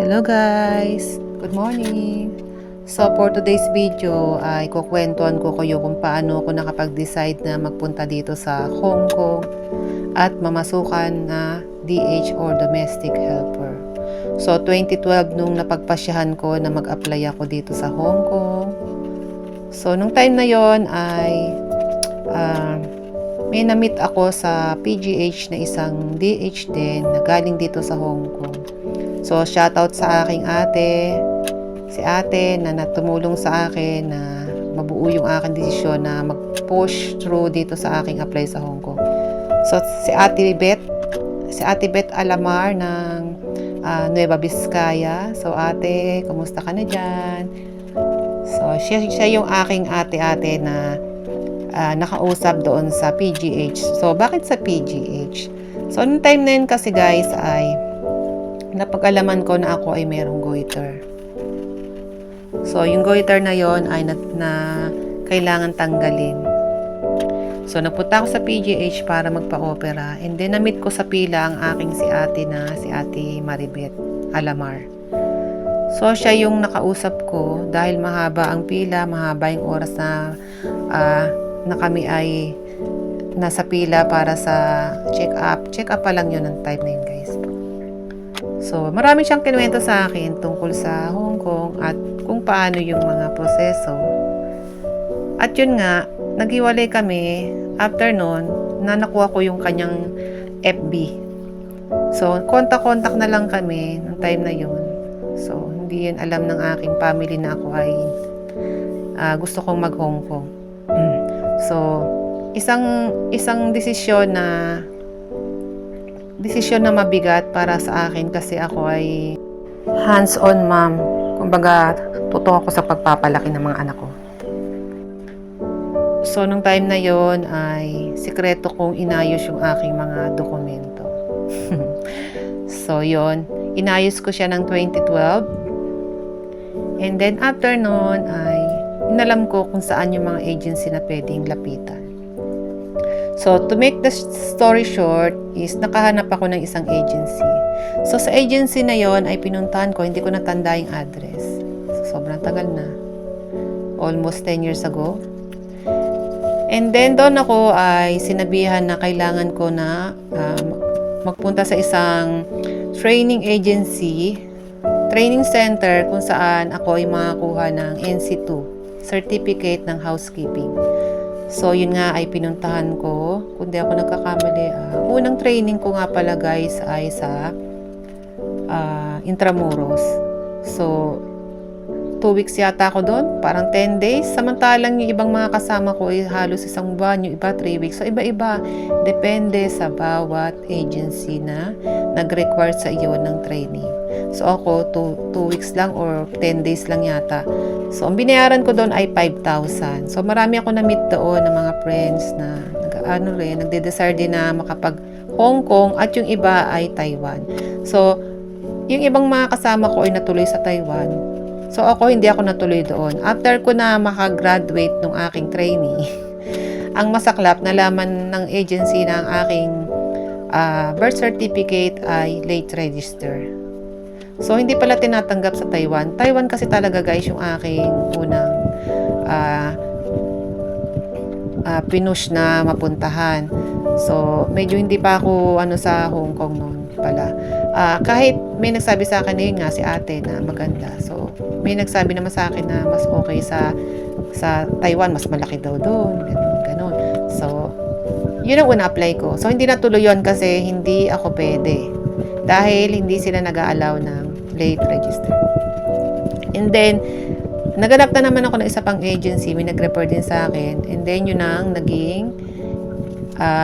Hello guys! Good morning! So for today's video ay kukwentuhan ko kayo kung paano ako nakapag-decide na magpunta dito sa Hong Kong at mamasukan na DH or Domestic Helper. So 2012 nung napagpasyahan ko na mag-apply ako dito sa Hong Kong. So nung time na yon ay may na-meet ako sa PGH na isang DH din na galing dito sa Hong Kong. So, shoutout sa aking ate, si ate na tumulong sa akin na mabuo yung aking desisyon na mag-push through dito sa aking apply sa Hong Kong. So, si Ate Beth Alamar ng Nueva Vizcaya. So, ate, kumusta ka na dyan? So, siya yung aking ate-ate na nakausap doon sa PGH. So, bakit sa PGH? So, noong time na yun kasi guys ay napag-alaman ko na ako ay merong goiter. So, yung goiter na yon ay na kailangan tanggalin. So, napunta ako sa PGH para magpa-opera and then na-meet ko sa pila ang aking si Ate Maribeth Alamar. So, siya yung nakausap ko dahil mahaba ang pila, mahaba yung oras na kami ay nasa pila para sa check-up. Check-up pa lang yun ng time na yun guys. So, marami siyang kinuwento sa akin tungkol sa Hong Kong at kung paano yung mga proseso. At yun nga, naghiwalay kami after nun na nakuha ko yung kanyang FB. So, kontak-kontak na lang kami ng time na yun. So, hindi yun alam ng aking family na ako ay gusto kong mag-Hong Kong. So, isang desisyon na mabigat para sa akin kasi ako ay hands-on mom. Kumbaga, totoo ako sa pagpapalaki ng mga anak ko. So, nung time na yon ay sikreto kong inayos yung aking mga dokumento. So, yon inayos ko siya ng 2012. And then, after nun ay inalam ko kung saan yung mga agency na pwedeng lapitan. So, to make the story short is nakahanap ako ng isang agency. So, sa agency na yon ay pinuntahan ko, hindi ko natanda yung address. So, sobrang tagal na. Almost 10 years ago. And then, doon ako ay sinabihan na kailangan ko na magpunta sa isang training agency, training center kung saan ako ay makakuha ng NC2, Certificate ng Housekeeping. So, yun nga ay pinuntahan ko. Kung di ako nagkakamali, unang training ko nga pala guys ay sa Intramuros. So, 2 weeks yata ako doon. Parang 10 days. Samantalang yung ibang mga kasama ko ay halos 1 buwan. Yung iba 3 weeks. So, iba-iba. Depende sa bawat agency na nag-require sa iyo ng training. So, ako 2 weeks lang or 10 days lang yata. So, ang binayaran ko doon ay 5,000. So, marami ako na-meet doon ng mga friends na nagde-desire din na makapag Hong Kong at yung iba ay Taiwan. So, yung ibang mga kasama ko ay natuloy sa Taiwan. So, ako hindi ako natuloy doon. After ko na makagraduate ng aking trainee, ang masaklap, nalaman ng agency na ang aking birth certificate ay late register. So, hindi pala tinatanggap sa Taiwan. Taiwan kasi talaga guys yung aking unang pinush na mapuntahan. So, medyo hindi pa ako sa Hong Kong noon pala. Kahit may nagsabi sa akin yun nga si ate na maganda. So, may nagsabi naman sa akin na mas okay sa Taiwan, mas malaki daw doon. Ganun. So, yun ang una-apply ko. So, hindi natuloy yun kasi hindi ako pwede. Dahil hindi sila nag-a-allow ng late register. And then, naganap na naman ako ng isa pang agency. May nag-refer din sa akin. And then, yun ang naging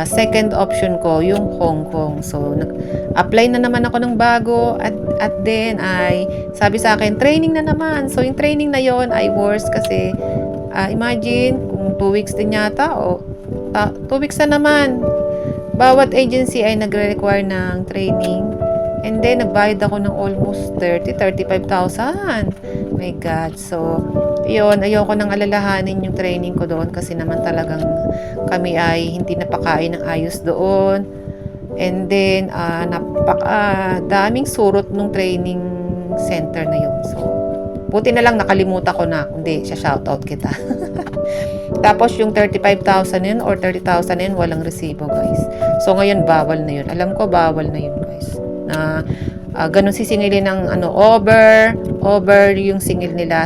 second option ko, yung Hong Kong. So, nag-apply na naman ako ng bago at then ay sabi sa akin, training na naman. So, yung training na yon ay worse kasi imagine kung 2 weeks din yata o 2 weeks na naman. Bawat agency ay nagre-require ng training. And then, nagbayad ako ng almost 35,000. My God. So, yun, ayoko nang alalahanin yung training ko doon kasi naman talagang kami ay hindi napakain ng ayos doon. And then, daming surot nung training center na yun. So, buti na lang nakalimutan ko na. Hindi, siya shoutout kita. Tapos yung 35,000 yun or 30,000 yun, walang resibo guys. So ngayon bawal na yun. Alam ko bawal na yun guys. Na ganun sisingilin ng over yung singil nila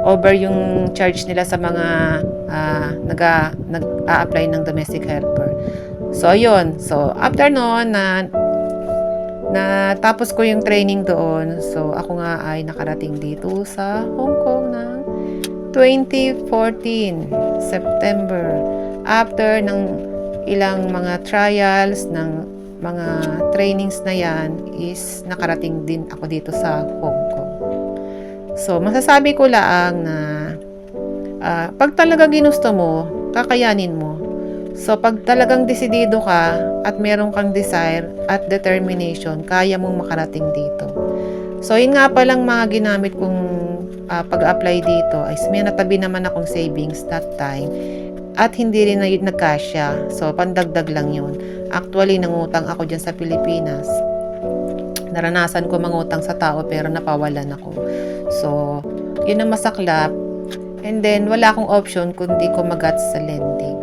over yung charge nila sa mga nag-a-apply ng domestic helper. So yun. So after noon na tapos ko yung training doon. So ako nga ay nakarating dito sa Hong Kong ng 2014 September, after ng ilang mga trials ng mga trainings na yan, is nakarating din ako dito sa Hong Kong. So masasabi ko lang na pag talaga ginusto mo, kakayanin mo. So pag talagang desidido ka at meron kang desire at determination, kaya mong makarating dito. So yun nga palang mga ginamit kong pag-apply dito ay may natabi naman akong savings that time at hindi rin na yun nagkasya. So pandagdag lang yun. Actually nangutang ako dyan sa Pilipinas. Naranasan ko mangutang sa tao pero napawalan ako. So yun ang masaklap. And then wala akong option kundi kumagat sa lending.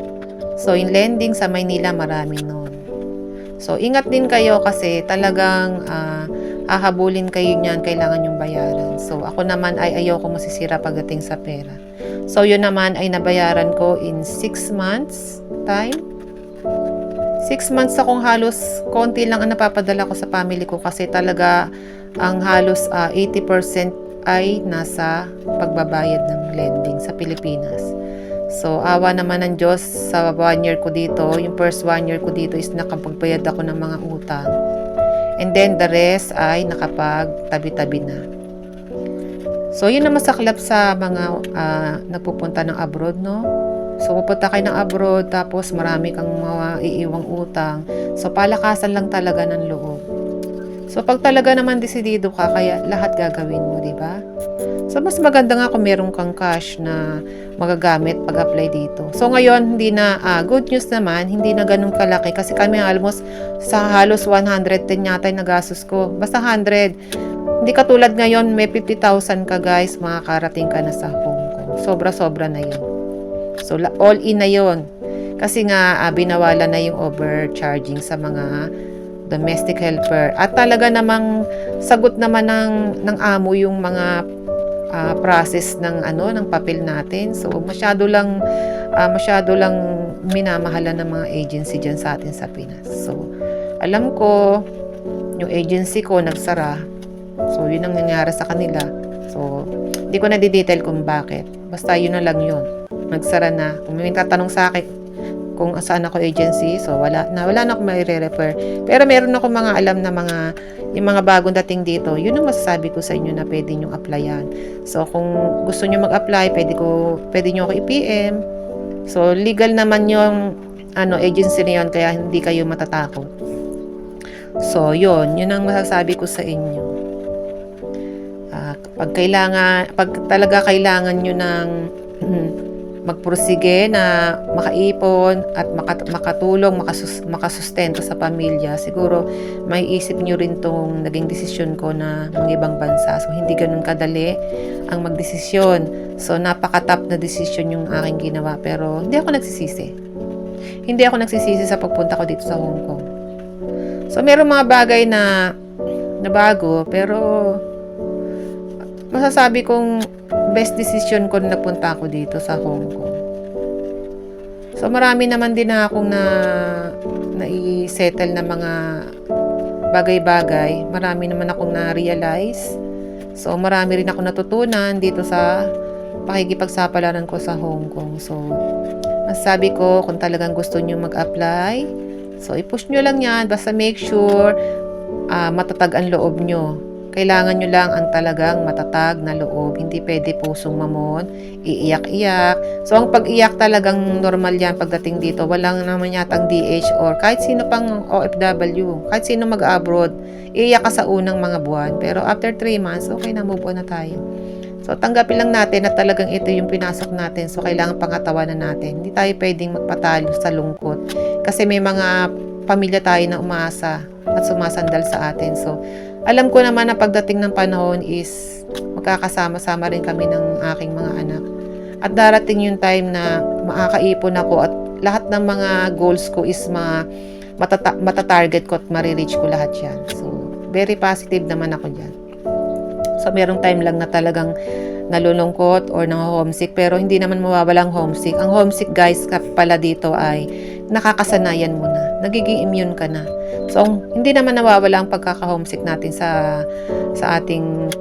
So yung lending sa Maynila marami nun. So ingat din kayo kasi talagang hahabulin kayo niyan, kailangan yung bayaran. So, ako naman ay ayoko masisira pagdating sa pera. So, yun naman ay nabayaran ko in 6 months time. 6 months akong halos, konti lang ang napapadala ko sa family ko kasi talaga ang halos 80% ay nasa pagbabayad ng lending sa Pilipinas. So, awa naman ng Diyos sa 1 year ko dito. Yung first 1 year ko dito is nakapagbayad ako ng mga utang. And then the rest ay nakapag-tabi-tabi na. So, yun ang masaklap sa mga nagpupunta ng abroad, no? So, pupunta kayo ng abroad, tapos marami kang mga iiwang utang. So, palakasan lang talaga ng loob. So, pag talaga naman desidido ka, kaya lahat gagawin mo, di ba? So, mas maganda nga kung meron kang cash na magagamit pag-apply dito. So, ngayon, hindi na, good news naman, hindi na ganun kalaki. Kasi kami almost sa halos 110 yata yung nagastos ko. Basta 100. Hindi katulad ngayon, may 50,000 ka guys, makakarating ka na sa Hong Kong. Sobra-sobra na yun. So, all in na yun. Kasi nga, binawalan na yung overcharging sa mga domestic helper. At talaga namang sagot naman ng amo yung mga process ng ng papel natin. So masyado lang minamahalan ng mga agency diyan sa atin sa Pinas. So alam ko yung agency ko nagsara. So yun ang nangyari sa kanila. So hindi ko na di-detail kung bakit. Basta yun na lang yun. Nagsara na. Kung may tatanong sa akin kung saan ako agency, so wala na ako mai-refer. Pero meron ako mga alam na yung mga bagong dating dito, yun ang masasabi ko sa inyo na pwede nyo applyan. So kung gusto nyo mag-apply, pwede nyo ako i-PM. So legal naman yung agency na yun, kaya hindi kayo matatakot. So yun ang masasabi ko sa inyo. Pag talaga kailangan nyo ng magpursige na makaipon at makatulong, makasustento sa pamilya, siguro may isip nyo rin tong naging desisyon ko na ibang bansa. So, hindi ganun kadali ang magdesisyon. So, napaka-top na desisyon yung aking ginawa. Pero, hindi ako nagsisisi. Hindi ako nagsisisi sa pagpunta ko dito sa Hong Kong. So, meron mga bagay na bago, pero masasabi kong best decision ko na nagpunta ako dito sa Hong Kong. So, marami naman din na akong na-i-settle na mga bagay-bagay. Marami naman akong na-realize. So, marami rin ako natutunan dito sa pakikipagsapalaran ko sa Hong Kong. So, masasabi ko, kung talagang gusto nyo mag-apply, so, i-push nyo lang yan. Basta make sure matatag ang loob nyo. Kailangan nyo lang ang talagang matatag na loob. Hindi pwede pusong mamon, iiyak-iyak. So, ang pag-iyak talagang normal yan pagdating dito. Walang naman yatang DH or kahit sino pang OFW, kahit sino mag-abroad, iiyak ka sa unang mga buwan. Pero after 3 months, okay na, move on na tayo. So, tanggapin lang natin na talagang ito yung pinasok natin. So, kailangan pangatawanan natin. Hindi tayo pwedeng magpatalo sa lungkot. Kasi may mga pamilya tayo na umaasa at sumasandal sa atin. So, alam ko naman na pagdating ng panahon is magkakasama-sama rin kami ng aking mga anak. At darating yung time na makakaipon ako at lahat ng mga goals ko is matatarget ko at marireach ko lahat yan. So, very positive naman ako dyan. So, merong time lang na talagang nalulungkot or nang-homesick, pero hindi naman mawawalang homesick. Ang homesick, guys, pala dito ay nakakasanayan mo na. Nagiging immune ka na. So, hindi naman nawawala ang pagkaka-homesick natin sa ating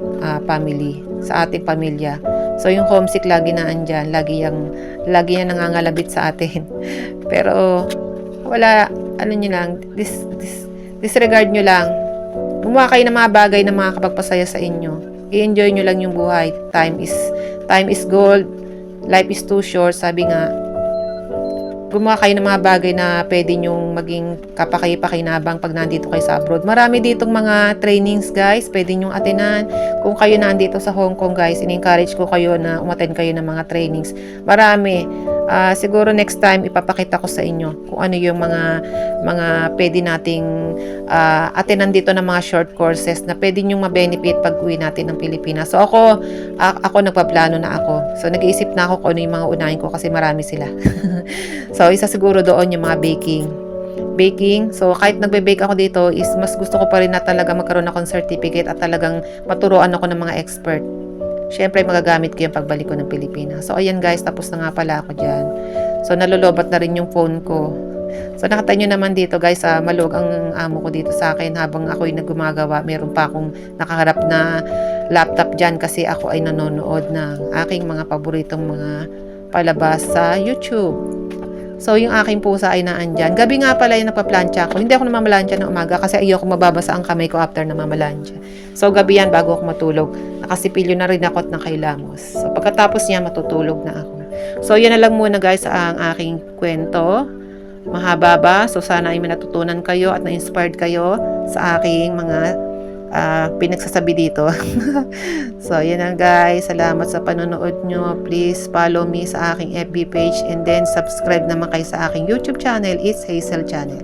family, sa ating pamilya. So, yung homesick lagi na andyan, lagi yan nangangalabit sa atin. Pero, wala, ano nyo lang, disregard nyo lang. Gumawa kayo ng mga bagay na makakapagpasaya sa inyo. I-enjoy nyo lang yung buhay. Time is gold. Life is too short. Sabi nga, gumawa kayo ng mga bagay na pwede nyong maging kapaki-pakinabang pag nandito kayo sa abroad. Marami ditong mga trainings, guys. Pwede nyong atenan. Kung kayo nandito sa Hong Kong, guys, in-encourage ko kayo na umaten kayo ng mga trainings. Marami. Siguro next time, ipapakita ko sa inyo kung ano yung mga pwede nating atenan dito ng mga short courses na pwede nyong ma-benefit pag uwi natin ng Pilipinas. So, ako nagpaplano na ako. So, nag-iisip na ako kung ano yung mga unahin ko kasi marami sila. So, isa siguro doon yung mga baking. So, kahit nagbe-bake ako dito is mas gusto ko pa rin na talaga magkaroon akong certificate at talagang maturuan ako ng mga expert. Siyempre, magagamit ko yung pagbalik ko ng Pilipinas. So, ayan guys, tapos na nga pala ako dyan. So, nalolobat na rin yung phone ko. So, nakita nyo naman dito guys, maluwag ang amo ko dito sa akin habang ako'y nagumagawa. Meron pa akong nakaharap na laptop dyan kasi ako ay nanonood ng aking mga paboritong mga palabas sa YouTube. So, yung aking pusa ay naandyan. Gabi nga pala yung napaplancha ko. Hindi ako namamalansya ng umaga kasi ayoko mababasa ang kamay ko after namamalansya. So, gabi yan bago ako matulog. Nakasipilyo na rin ako at nakailamos. So, pagkatapos niya, matutulog na ako. So, yan na lang muna guys ang aking kwento. Mahaba ba? So, sana ay may natutunan kayo at na-inspired kayo sa aking mga pinagsasabi dito. So, yan na guys. Salamat sa panonood nyo. Please follow me sa aking FB page and then subscribe naman kayo sa aking YouTube channel. It's Hazel Channel.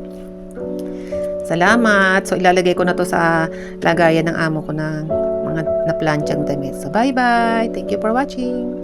Salamat. So, ilalagay ko na to sa lagayan ng amo ko ng mga naplanchang damit. So, bye-bye. Thank you for watching.